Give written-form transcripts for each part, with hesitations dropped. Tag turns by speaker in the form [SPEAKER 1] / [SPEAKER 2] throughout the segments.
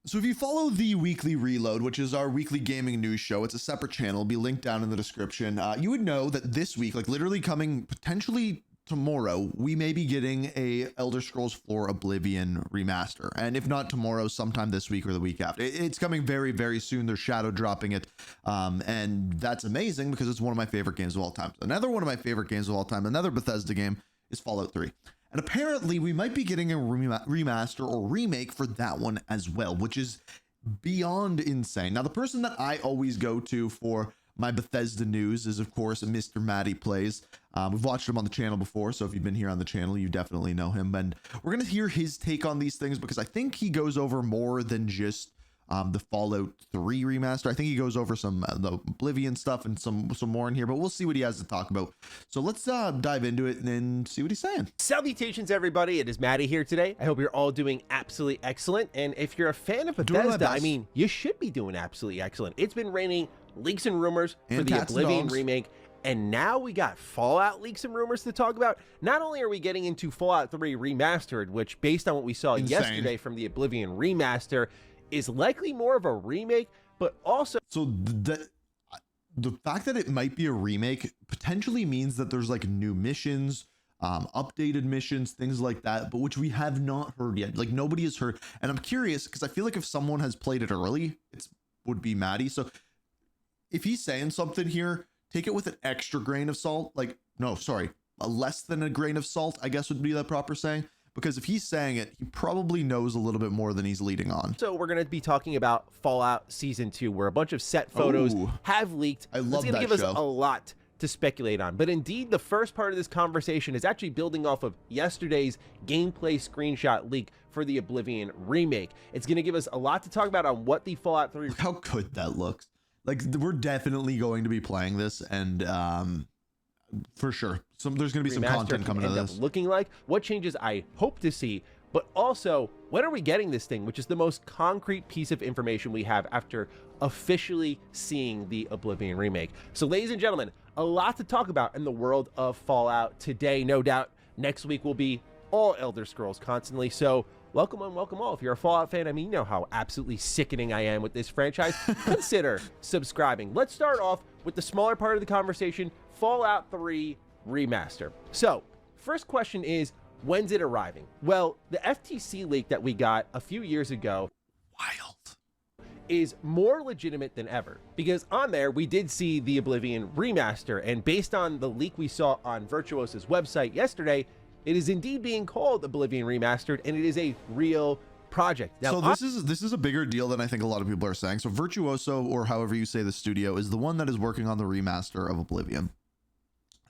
[SPEAKER 1] So if you follow the Weekly Reload, which is our weekly gaming news show, it's a separate channel, it'll be linked down in the description. You would know that this week, like literally coming potentially tomorrow, we may be getting a Elder Scrolls 4 Oblivion remaster. And if not tomorrow, sometime this week or the week after. It's coming very, very soon. They're shadow dropping it. And that's amazing because it's one of my favorite games of all time. Another one of my favorite games of all time, another Bethesda game, is Fallout 3. And apparently we might be getting a remaster or remake for that one as well, which is beyond insane. Now, the person that I always go to for my Bethesda news is, of course, Mr. Matty Plays. We've watched him on the channel before, so if you've been here on the channel, you definitely know him. And we're going to hear his take on these things because I think he goes over more than just the Fallout 3 remaster. I think he goes over some the Oblivion stuff and some more in here, but we'll see what he has to talk about. So let's dive into it and then see what he's saying.
[SPEAKER 2] Salutations, everybody. It is Maddie here today. I hope you're all doing absolutely excellent. And if you're a fan of Bethesda, I mean, you should be doing absolutely excellent. It's been raining leaks and rumors for the Oblivion remake. And now we got Fallout leaks and rumors to talk about. Not only are we getting into Fallout 3 Remastered, which based on what we saw yesterday from the Oblivion Remaster, is likely more of a remake, but also...
[SPEAKER 1] So the fact that it might be a remake potentially means that there's like new missions, updated missions, things like that, but which we have not heard yet. Like nobody has heard. And I'm curious because I feel like if someone has played it early, it would be Maddie. So if he's saying something here, take it with an extra grain of salt. Like, no, sorry, a less than a grain of salt, I guess would be the proper saying. Because if he's saying it, he probably knows a little bit more than he's leading on.
[SPEAKER 2] So we're going to be talking about Fallout Season 2, where a bunch of set photos have leaked.
[SPEAKER 1] I love that show. It's going to give us
[SPEAKER 2] a lot to speculate on. But indeed, the first part of this conversation is actually building off of yesterday's gameplay screenshot leak for the Oblivion remake. It's going to give us a lot to talk about on what the Fallout 3...
[SPEAKER 1] Look how good that looks. Like, we're definitely going to be playing this, and... for sure. There's going to be some content coming to this.
[SPEAKER 2] Looking like what changes I hope to see, but also when are we getting this thing, which is the most concrete piece of information we have after officially seeing the Oblivion remake. So ladies and gentlemen, a lot to talk about in the world of Fallout today. No doubt next week will be all Elder Scrolls constantly. So welcome on, welcome all. If you're a Fallout fan, I mean, you know how absolutely sickening I am with this franchise. Consider subscribing. Let's start off with the smaller part of the conversation, Fallout 3 Remaster. So, first question is, when's it arriving? Well, the FTC leak that we got a few years ago is more legitimate than ever, because on there we did see the Oblivion Remaster, and based on the leak we saw on Virtuoso's website yesterday, it is indeed being called Oblivion Remastered, and it is a real project. Now,
[SPEAKER 1] so this is a bigger deal than I think a lot of people are saying. So Virtuoso, or however you say the studio, is the one that is working on the remaster of Oblivion.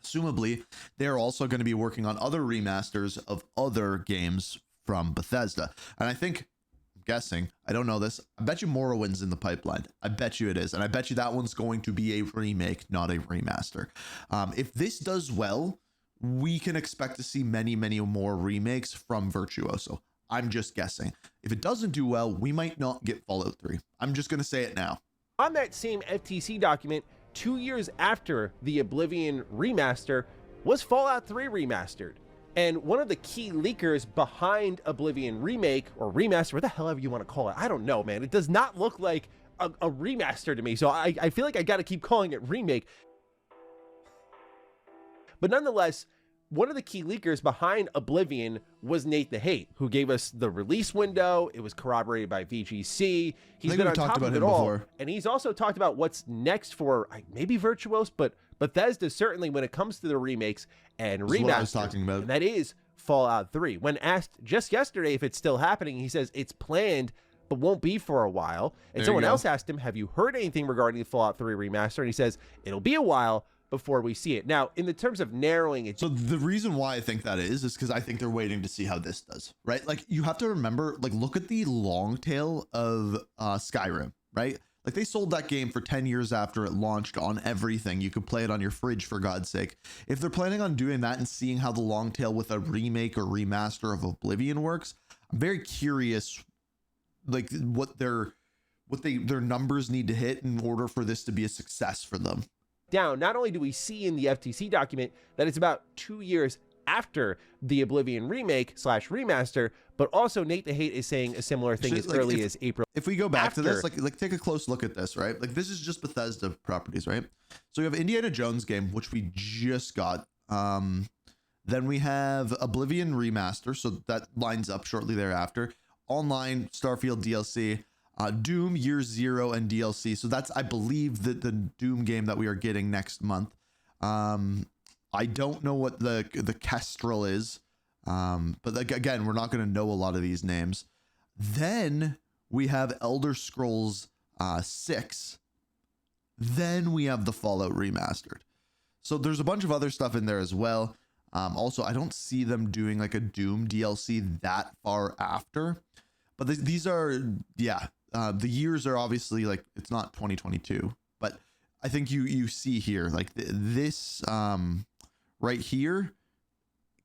[SPEAKER 1] Assumably, they're also going to be working on other remasters of other games from Bethesda. And I think, I'm guessing, I don't know this, I bet you Morrowind's in the pipeline. I bet you it is. And I bet you that one's going to be a remake, not a remaster. If this does well, we can expect to see many, many more remakes from Virtuoso. I'm just guessing. If it doesn't do well, we might not get Fallout 3. I'm just going to say it now.
[SPEAKER 2] On that same FTC document, 2 years after the Oblivion remaster, was Fallout 3 remastered. And one of the key leakers behind Oblivion remake or remaster, what the hell ever you want to call it, I don't know, man. It does not look like a remaster to me. So I feel like I got to keep calling it remake. But nonetheless, one of the key leakers behind Oblivion was Nate the Hate, who gave us the release window. It was corroborated by VGC. He's been on top of it all. And he's also talked about what's next for maybe Virtuoso, but Bethesda certainly when it comes to the remakes and remasters. And that is Fallout 3. When asked just yesterday if it's still happening, he says it's planned, but won't be for a while. And someone else asked him, have you heard anything regarding the Fallout 3 remaster? And he says, it'll be a while before we see it. Now, in the terms of narrowing it.
[SPEAKER 1] So the reason why I think that is because I think they're waiting to see how this does, right? Like you have to remember, like look at the long tail of Skyrim, right? Like they sold that game for 10 years after it launched on everything. You could play it on your fridge for God's sake. If they're planning on doing that and seeing how the long tail with a remake or remaster of Oblivion works, I'm very curious like what their numbers need to hit in order for this to be a success for them.
[SPEAKER 2] Down. Not only do we see in the FTC document that it's about 2 years after the Oblivion remake / remaster, but also Nate the Hate is saying a similar thing as early as April.
[SPEAKER 1] If we go back to this, like take a close look at this, right? Like this is just Bethesda properties, right? So we have Indiana Jones game, which we just got. Then we have Oblivion Remaster, so that lines up shortly thereafter. Online Starfield DLC, Doom Year Zero and DLC. So that's, I believe, the Doom game that we are getting next month. I don't know what the Kestrel is, but like, again, we're not going to know a lot of these names. Then we have Elder Scrolls 6. Then we have the Fallout Remastered. So there's a bunch of other stuff in there as well. Also, I don't see them doing like a Doom DLC that far after, but these are, yeah, the years are obviously like, it's not 2022, but I think you see here, like this right here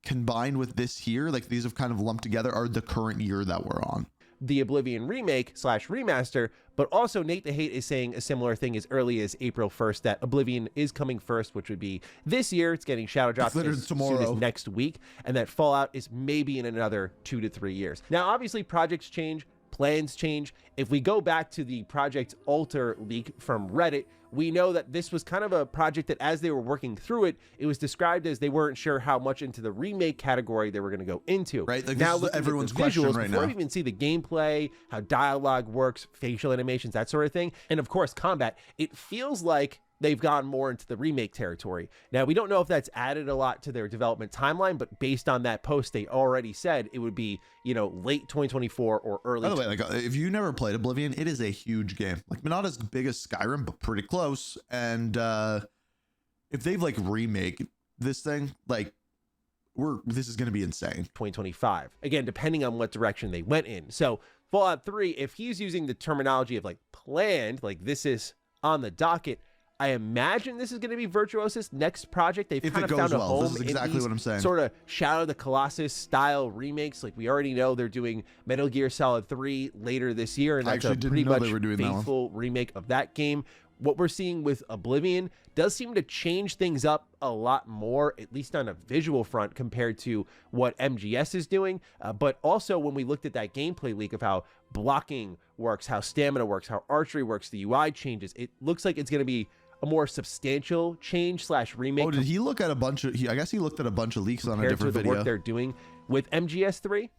[SPEAKER 1] combined with this here, like these have kind of lumped together are the current year that we're on.
[SPEAKER 2] The Oblivion remake / remaster, but also Nate the Hate is saying a similar thing as early as April 1st, that Oblivion is coming first, which would be this year. It's getting shadow dropped as soon as next week, and that Fallout is maybe in another 2 to 3 years. Now, obviously, projects change, plans change. If we go back to the Project Alter leak from Reddit, we know that this was kind of a project that as they were working through it, it was described as they weren't sure how much into the remake category they were going to go into.
[SPEAKER 1] Right, like now everyone's question right now.
[SPEAKER 2] Before we even see the gameplay, how dialogue works, facial animations, that sort of thing, and of course combat, it feels like they've gone more into the remake territory. Now, we don't know if that's added a lot to their development timeline, but based on that post, they already said it would be, you know, late 2024 or early.
[SPEAKER 1] By the way, like if you never played Oblivion, it is a huge game. Like not as big as Skyrim, but pretty close. And if they've like remake this thing, like this is going to be insane.
[SPEAKER 2] 2025. Again, depending on what direction they went in. So Fallout 3, if he's using the terminology of like planned, like this is on the docket, I imagine this is going to be Virtuoso's next project. They've kind of found a home. This is exactly what I'm saying. Sort of Shadow of the Colossus style remakes. Like we already know they're doing Metal Gear Solid 3 later this year, and that's a pretty much faithful remake of that game. What we're seeing with Oblivion does seem to change things up a lot more, at least on a visual front, compared to what MGS is doing. But also when we looked at that gameplay leak of how blocking works, how stamina works, how archery works, the UI changes, it looks like it's going to be a more substantial change / remake.
[SPEAKER 1] Oh, did he look at a bunch of, I guess he looked at a bunch of leaks on a different video.
[SPEAKER 2] Work they're doing with MGS3.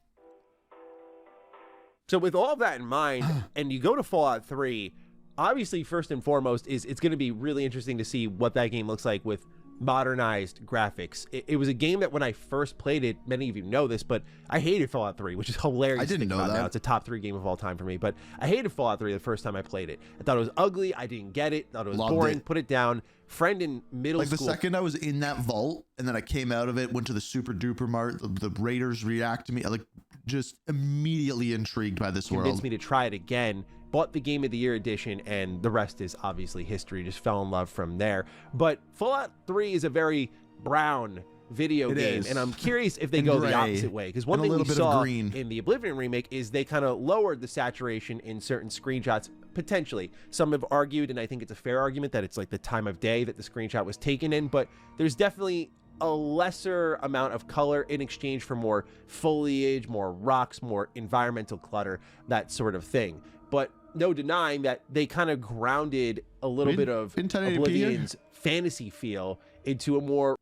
[SPEAKER 2] So with all of that in mind, and you go to Fallout 3, obviously first and foremost is it's going to be really interesting to see what that game looks like with modernized graphics. It was a game that when I first played it, many of you know this, but I hated Fallout 3, which is hilarious.
[SPEAKER 1] I didn't know that.
[SPEAKER 2] Now. It's a top 3 game of all time for me, but I hated Fallout 3 the first time I played it. I thought it was ugly. I didn't get it. Thought it was boring. Put it down. Friend in middle school.
[SPEAKER 1] Like the second I was in that vault and then I came out of it, went to the Super Duper Mart, the Raiders react to me. I like just immediately intrigued by this world.
[SPEAKER 2] Convinced me to try it again. Bought the Game of the Year edition, and the rest is obviously history. Just fell in love from there. But Fallout 3 is a very brown video game, and I'm curious if they go the opposite way. Because one thing we saw in the Oblivion remake is they kind of lowered the saturation in certain screenshots, potentially. Some have argued, and I think it's a fair argument, that it's like the time of day that the screenshot was taken in, but there's definitely a lesser amount of color in exchange for more foliage, more rocks, more environmental clutter, that sort of thing. But no denying that they kind of grounded a little bit of Oblivion's fantasy feel into a more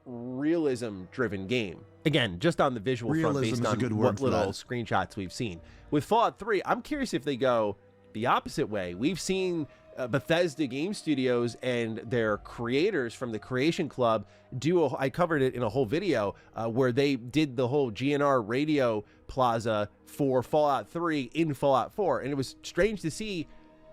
[SPEAKER 2] realism-driven game. Again, just on the visual front, based on what little screenshots we've seen. With Fallout 3, I'm curious if they go the opposite way. We've seen Bethesda Game Studios and their creators from the Creation Club do I covered it in a whole video where they did the whole GNR radio plaza for Fallout 3 in Fallout 4, and it was strange to see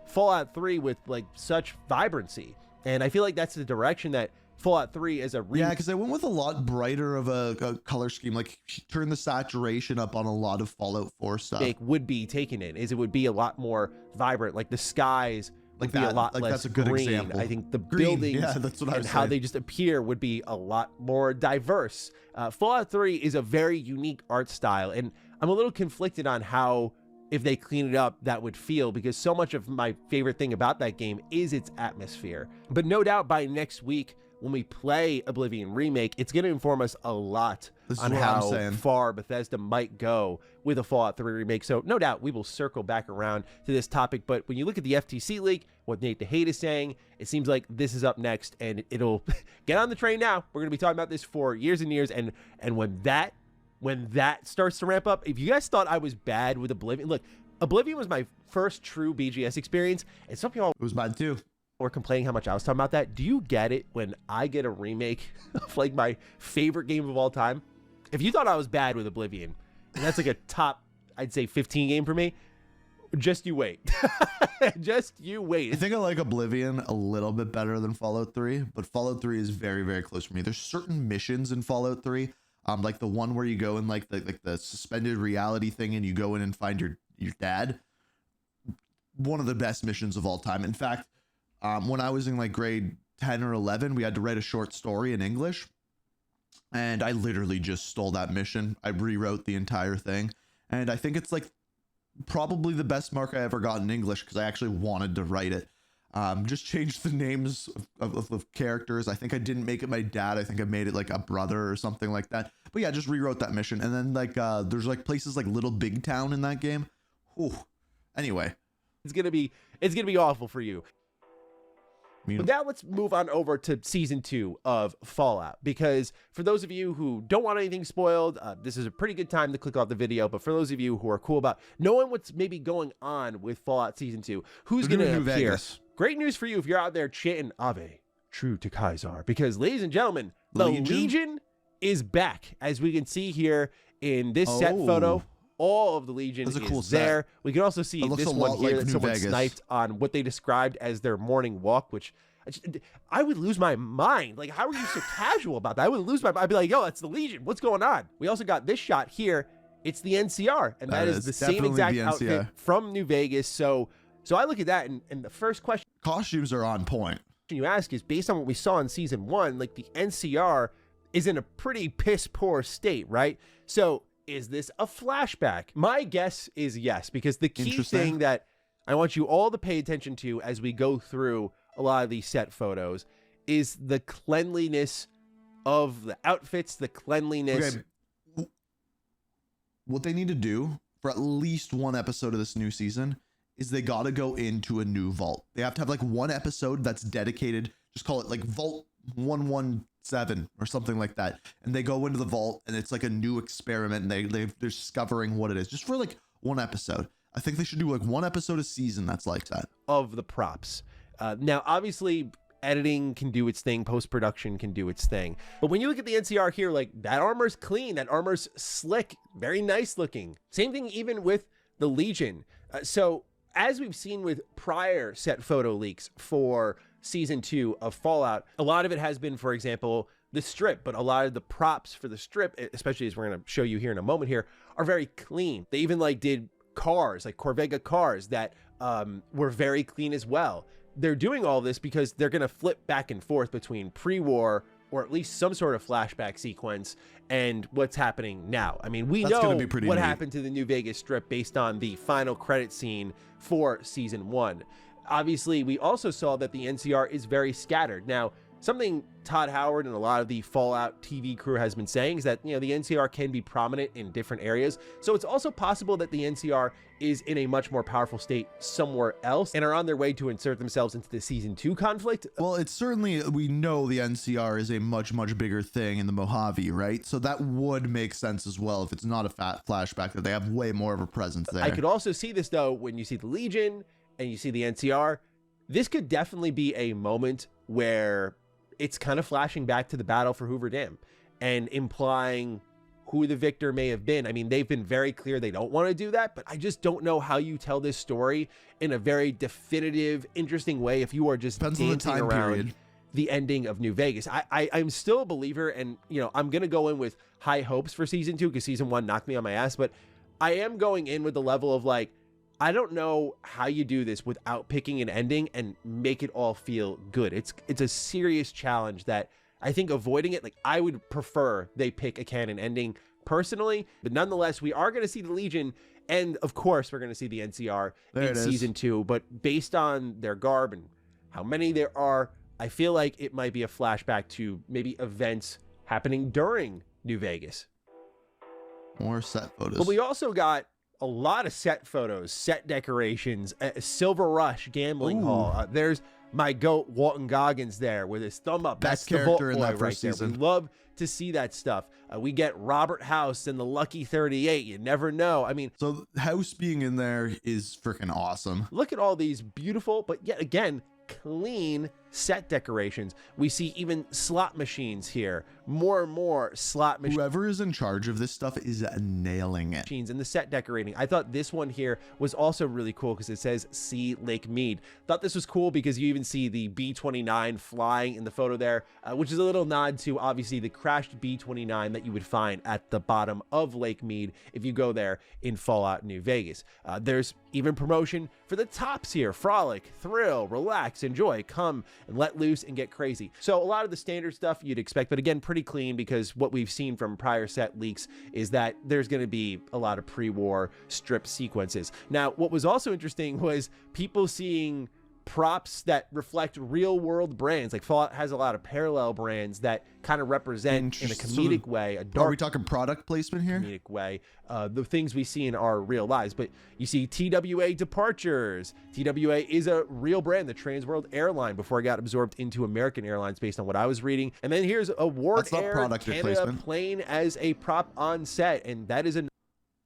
[SPEAKER 2] Fallout 3 with like such vibrancy, and I feel like that's the direction that Fallout 3 as a
[SPEAKER 1] yeah, because they went with a lot brighter of a color scheme, like turn the saturation up on a lot of Fallout 4 stuff.
[SPEAKER 2] Would be taken in is it would be a lot more vibrant, like the skies would be a lot less
[SPEAKER 1] that's a good
[SPEAKER 2] green.
[SPEAKER 1] Example.
[SPEAKER 2] I think the buildings
[SPEAKER 1] that's what
[SPEAKER 2] and how they just appear would be a lot more diverse. Fallout 3 is a very unique art style, and I'm a little conflicted on how, if they clean it up, that would feel, because so much of my favorite thing about that game is its atmosphere. But no doubt by next week, when we play Oblivion Remake, it's going to inform us a lot on
[SPEAKER 1] what I'm
[SPEAKER 2] how
[SPEAKER 1] saying.
[SPEAKER 2] far Bethesda might go with a Fallout 3 remake. So no doubt we will circle back around to this topic. But when you look at the FTC leak, what Nate DeHate is saying, it seems like this is up next, and it'll get on the train now. We're going to be talking about this for years and years. And when that starts to ramp up, if you guys thought I was bad with Oblivion, look, Oblivion was my first true BGS experience, and some people
[SPEAKER 1] It was mine too.
[SPEAKER 2] were complaining how much I was talking about that. Do you get it when I get a remake of like my favorite game of all time? If you thought I was bad with Oblivion, and that's like a top, I'd say 15 game for me, just you wait. Just you wait.
[SPEAKER 1] I think I like Oblivion a little bit better than Fallout 3, but Fallout 3 is very, very close for me. There's certain missions in Fallout 3, like the one where you go in like the suspended reality thing and you go in and find your dad. One of the best missions of all time. In fact, when I was in like grade 10 or 11, we had to write a short story in English. And I literally just stole that mission. I rewrote the entire thing. And I think it's like probably the best mark I ever got in English because I actually wanted to write it. Just changed the names of characters. I think I didn't make it my dad. I think I made it like a brother or something like that. But yeah, just rewrote that mission. And then like there's like places like Little Big Town in that game. Ooh. Anyway.
[SPEAKER 2] It's gonna be awful for you. But now let's move on over to season 2 of Fallout, because for those of you who don't want anything spoiled, this is a pretty good time to click off the video. But for those of you who are cool about knowing what's maybe going on with Fallout season 2, who's going to appear? Great news for you if you're out there chanting Ave, true to Kaisar, because ladies and gentlemen, the Legion is back, as we can see here in this set photo. All of the Legion is
[SPEAKER 1] cool
[SPEAKER 2] there. We can also see this one here
[SPEAKER 1] like
[SPEAKER 2] that someone
[SPEAKER 1] Vegas.
[SPEAKER 2] sniped on what they described as their morning walk, which I would lose my mind. Like, how are you so casual about that? I would lose my mind. I'd be like, yo, that's the Legion. What's going on? We also got this shot here. It's the NCR, and that is the same exact outfit from New Vegas. So I look at that, and the first question
[SPEAKER 1] costumes are on point.
[SPEAKER 2] You ask is, based on what we saw in season 1, like the NCR is in a pretty piss poor state, right? So is this a flashback? My guess is yes, because the key thing that I want you all to pay attention to as we go through a lot of these set photos is the cleanliness of the outfits, the cleanliness.
[SPEAKER 1] Okay. What they need to do for at least one episode of this new season is they got to go into a new vault. They have to have like one episode that's dedicated, just call it like Vault 117 or something like that. And they go into the vault and it's like a new experiment and they're discovering what it is just for like one episode. I think they should do like one episode a season that's like that.
[SPEAKER 2] Of the props. Now, obviously, editing can do its thing. Post-production can do its thing. But when you look at the NCR here, like that armor's clean. That armor's slick. Very nice looking. Same thing even with the Legion. So as we've seen with prior set photo leaks for season 2 of Fallout, a lot of it has been, for example, the strip, but a lot of the props for the strip, especially as we're going to show you here in a moment here, are very clean. They even like did cars, like Corvega cars that were very clean as well. They're doing all this because they're going to flip back and forth between pre-war or at least some sort of flashback sequence and what's happening now. I mean, we know what happened to the New Vegas Strip based on the final credit scene for season 1. Obviously, we also saw that the NCR is very scattered. Now, something Todd Howard and a lot of the Fallout TV crew has been saying is that, you know, the NCR can be prominent in different areas. So it's also possible that the NCR is in a much more powerful state somewhere else and are on their way to insert themselves into the season 2 conflict.
[SPEAKER 1] Well, it's certainly, we know the NCR is a much, much bigger thing in the Mojave, right? So that would make sense as well if it's not a flashback, that they have way more of a presence there.
[SPEAKER 2] I could also see this, though, when you see the Legion and you see the NCR. This could definitely be a moment where it's kind of flashing back to the battle for Hoover Dam and implying who the victor may have been. I mean, they've been very clear they don't want to do that, but I just don't know how you tell this story in a very definitive, interesting way if you are just dancing around the ending of New Vegas. I'm still a believer, and, you know, I'm going to go in with high hopes for season 2 because season 1 knocked me on my ass, but I am going in with the level of like, I don't know how you do this without picking an ending and make it all feel good. It's a serious challenge that I think avoiding it, like I would prefer they pick a canon ending personally, but nonetheless, we are going to see the Legion. And of course, we're going to see the NCR in season 2, but based on their garb and how many there are, I feel like it might be a flashback to maybe events happening during New Vegas.
[SPEAKER 1] More set photos.
[SPEAKER 2] But we also got a lot of set photos, set decorations, a Silver Rush gambling hall. There's my goat Walton Goggins there with his thumb up.
[SPEAKER 1] Best
[SPEAKER 2] That's the Vault
[SPEAKER 1] character in
[SPEAKER 2] Boy
[SPEAKER 1] that first
[SPEAKER 2] right
[SPEAKER 1] season.
[SPEAKER 2] there. We love to see that stuff. We get Robert House and the Lucky 38. You never know. I mean,
[SPEAKER 1] so House being in there is freaking awesome.
[SPEAKER 2] look at all these beautiful, but yet again, clean set decorations. We see even slot machines here. More and more slot machines.
[SPEAKER 1] Whoever is in charge of this stuff is nailing it.
[SPEAKER 2] And the set decorating. I thought this one here was also really cool because it says See Lake Mead. Thought this was cool because you even see the B-29 flying in the photo there, which is a little nod to obviously the crashed B-29 that you would find at the bottom of Lake Mead if you go there in Fallout New Vegas. There's even promotion for the tops here. Frolic, thrill, relax, enjoy, come and let loose and get crazy. So a lot of the standard stuff you'd expect, but again, pretty clean because what we've seen from prior set leaks is that there's going to be a lot of pre-war strip sequences. Now, what was also interesting was people seeing props that reflect real world brands. Like Fallout has a lot of parallel brands that kind of represent in a comedic way, a dark
[SPEAKER 1] Are we talking product placement here?
[SPEAKER 2] comedic way, the things we see in our real lives. But you see TWA Departures. TWA is a real brand, the Trans World Airline, before it got absorbed into American Airlines based on what I was reading. And then here's a Ward
[SPEAKER 1] That's not
[SPEAKER 2] Air
[SPEAKER 1] product
[SPEAKER 2] Canada
[SPEAKER 1] placement.
[SPEAKER 2] plane as a prop on set, and that is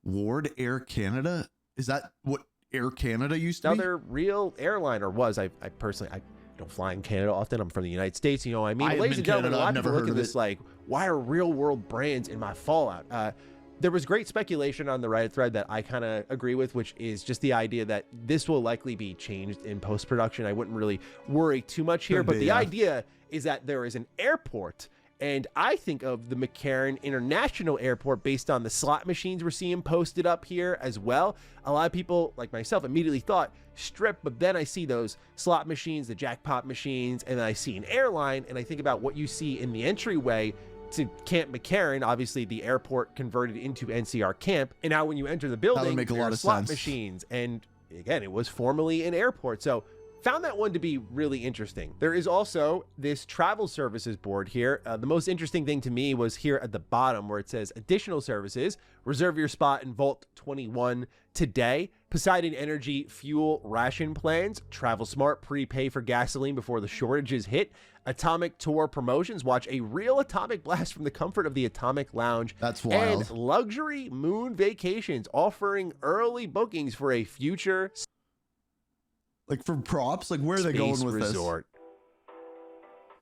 [SPEAKER 1] Ward Air Canada? Is that what Air Canada used to be?
[SPEAKER 2] another real airline, or was. I personally, I don't fly in Canada often. I'm from the United States, you know what I mean?
[SPEAKER 1] I am
[SPEAKER 2] Ladies
[SPEAKER 1] in
[SPEAKER 2] and gentlemen,
[SPEAKER 1] Canada.
[SPEAKER 2] a lot
[SPEAKER 1] I've
[SPEAKER 2] of people
[SPEAKER 1] never
[SPEAKER 2] look
[SPEAKER 1] heard
[SPEAKER 2] at
[SPEAKER 1] of
[SPEAKER 2] this
[SPEAKER 1] it.
[SPEAKER 2] like, why are real world brands in my Fallout? There was great speculation on the Reddit thread that I kind of agree with, which is just the idea that this will likely be changed in post-production. I wouldn't really worry too much here,
[SPEAKER 1] Could
[SPEAKER 2] but
[SPEAKER 1] be,
[SPEAKER 2] the
[SPEAKER 1] yeah.
[SPEAKER 2] idea is that there is an airport, and I think of the McCarran International Airport based on the slot machines we're seeing posted up here as well. A lot of people, like myself, immediately thought Strip, but then I see those slot machines, the jackpot machines, and then I see an airline, and I think about what you see in the entryway to Camp McCarran, obviously the airport converted into NCR Camp, and now when you enter the building,
[SPEAKER 1] make a
[SPEAKER 2] there
[SPEAKER 1] lot
[SPEAKER 2] are
[SPEAKER 1] of
[SPEAKER 2] slot
[SPEAKER 1] sense.
[SPEAKER 2] machines, and again, it was formerly an airport, so found that one to be really interesting. There is also this travel services board here. The most interesting thing to me was here at the bottom where it says additional services. Reserve your spot in Vault 21 today. Poseidon Energy fuel ration plans. Travel smart. Prepay for gasoline before the shortages hit. Atomic Tour promotions. Watch a real atomic blast from the comfort of the Atomic Lounge.
[SPEAKER 1] That's wild.
[SPEAKER 2] And luxury moon vacations offering early bookings for a future
[SPEAKER 1] Like for props, like where are they going
[SPEAKER 2] space
[SPEAKER 1] with
[SPEAKER 2] resort.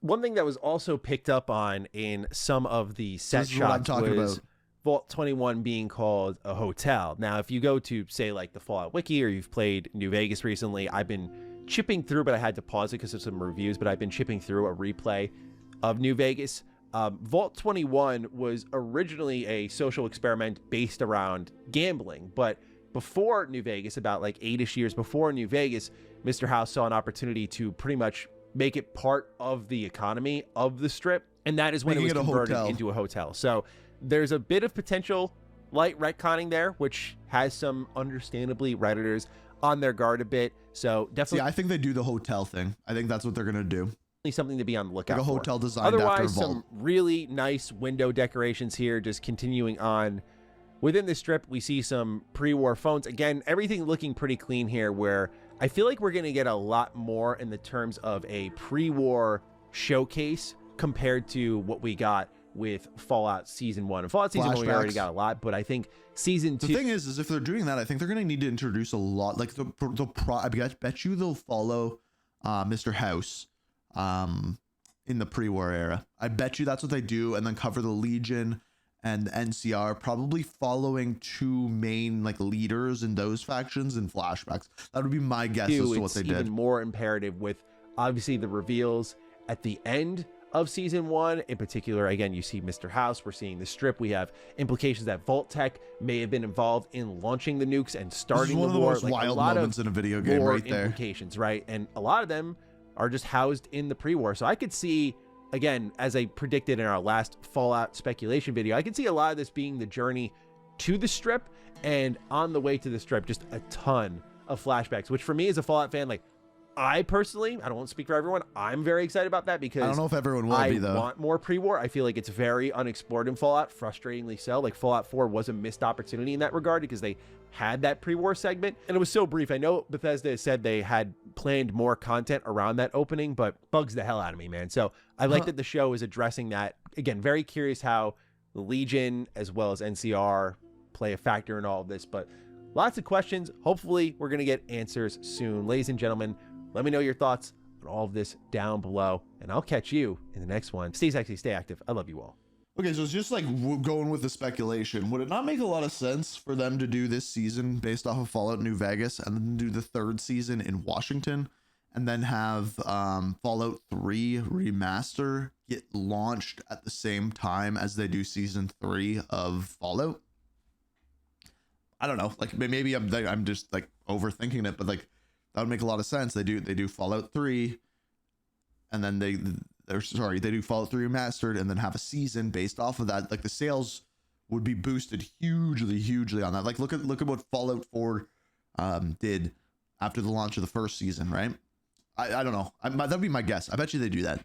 [SPEAKER 2] One thing that was also picked up on in some of the set
[SPEAKER 1] This is what I'm
[SPEAKER 2] shots
[SPEAKER 1] talking
[SPEAKER 2] was
[SPEAKER 1] about.
[SPEAKER 2] Vault 21 being called a hotel. Now, if you go to, say, like the Fallout Wiki, or you've played New Vegas recently, I've been chipping through, but I had to pause it because of some reviews, but I've been chipping through a replay of New Vegas. Vault 21 was originally a social experiment based around gambling, but before New Vegas, about like 8-ish years before New Vegas, Mr. House saw an opportunity to pretty much make it part of the economy of the Strip, and that is when it was
[SPEAKER 1] Making it a
[SPEAKER 2] converted
[SPEAKER 1] hotel.
[SPEAKER 2] into a hotel. So there's a bit of potential light retconning there, which has some understandably Redditors on their guard a bit. So
[SPEAKER 1] See,
[SPEAKER 2] definitely
[SPEAKER 1] I think they do the hotel thing. I think that's what they're gonna do.
[SPEAKER 2] something to be on the lookout
[SPEAKER 1] Like a
[SPEAKER 2] for.
[SPEAKER 1] hotel designed after a
[SPEAKER 2] Otherwise,
[SPEAKER 1] vault.
[SPEAKER 2] some really nice window decorations here, just continuing on. Within the Strip, we see some pre-war phones. Again, everything looking pretty clean here, where I feel like we're going to get a lot more in the terms of a pre-war showcase compared to what we got with Fallout Season 1. And Fallout Season 1, we already
[SPEAKER 1] Flashbacks.
[SPEAKER 2] got a lot, but I think Season 2...
[SPEAKER 1] The thing is if they're doing that, I think they're gonna need to introduce a lot. Like I bet you they'll follow Mr. House in the pre-war era. I bet you that's what they do, and then cover the Legion and NCR, probably following two main like leaders in those factions in flashbacks. That would be my guess as to what
[SPEAKER 2] it's
[SPEAKER 1] they
[SPEAKER 2] even
[SPEAKER 1] did.
[SPEAKER 2] more imperative with obviously the reveals at the end of Season 1. In particular, again, you see Mr. House, we're seeing the Strip, we have implications that Vault Tech may have been involved in launching the nukes and
[SPEAKER 1] This is
[SPEAKER 2] starting
[SPEAKER 1] one
[SPEAKER 2] the
[SPEAKER 1] of the
[SPEAKER 2] war.
[SPEAKER 1] most
[SPEAKER 2] Like, a
[SPEAKER 1] wild
[SPEAKER 2] lot
[SPEAKER 1] moments
[SPEAKER 2] of
[SPEAKER 1] in a video game
[SPEAKER 2] lore
[SPEAKER 1] right there.
[SPEAKER 2] implications, right? And a lot of them are just housed in the pre-war. So I could see, again, as I predicted in our last Fallout speculation video, I can see a lot of this being the journey to the Strip, and on the way to the Strip, just a ton of flashbacks, which for me as a Fallout fan, like, I personally, I don't want to speak for everyone, I'm very excited about that because
[SPEAKER 1] I don't know if everyone will be, though.
[SPEAKER 2] I want more pre-war. I feel like it's very unexplored in Fallout, frustratingly so. Like Fallout 4 was a missed opportunity in that regard because they had that pre-war segment and it was so brief. I know Bethesda said they had planned more content around that opening, but bugs the hell out of me, man. So I like that the show is addressing that. Again, very curious how the Legion as well as NCR play a factor in all of this, but lots of questions. Hopefully we're going to get answers soon. Ladies and gentlemen, let me know your thoughts on all of this down below, and I'll catch you in the next one. Stay sexy, stay active. I love you all.
[SPEAKER 1] Okay, so it's just like going with the speculation. Would it not make a lot of sense for them to do this season based off of Fallout New Vegas and then do the third season in Washington and then have Fallout 3 Remaster get launched at the same time as they do season 3 of Fallout? I don't know. Like maybe I'm just like overthinking it, but like that would make a lot of sense. They do Fallout 3 and then they do Fallout 3 Remastered and then have a season based off of that. Like the sales would be boosted hugely on that. Like look at what Fallout 4 did after the launch of the first season, right? I don't know. That'd be my guess. I bet you they do that.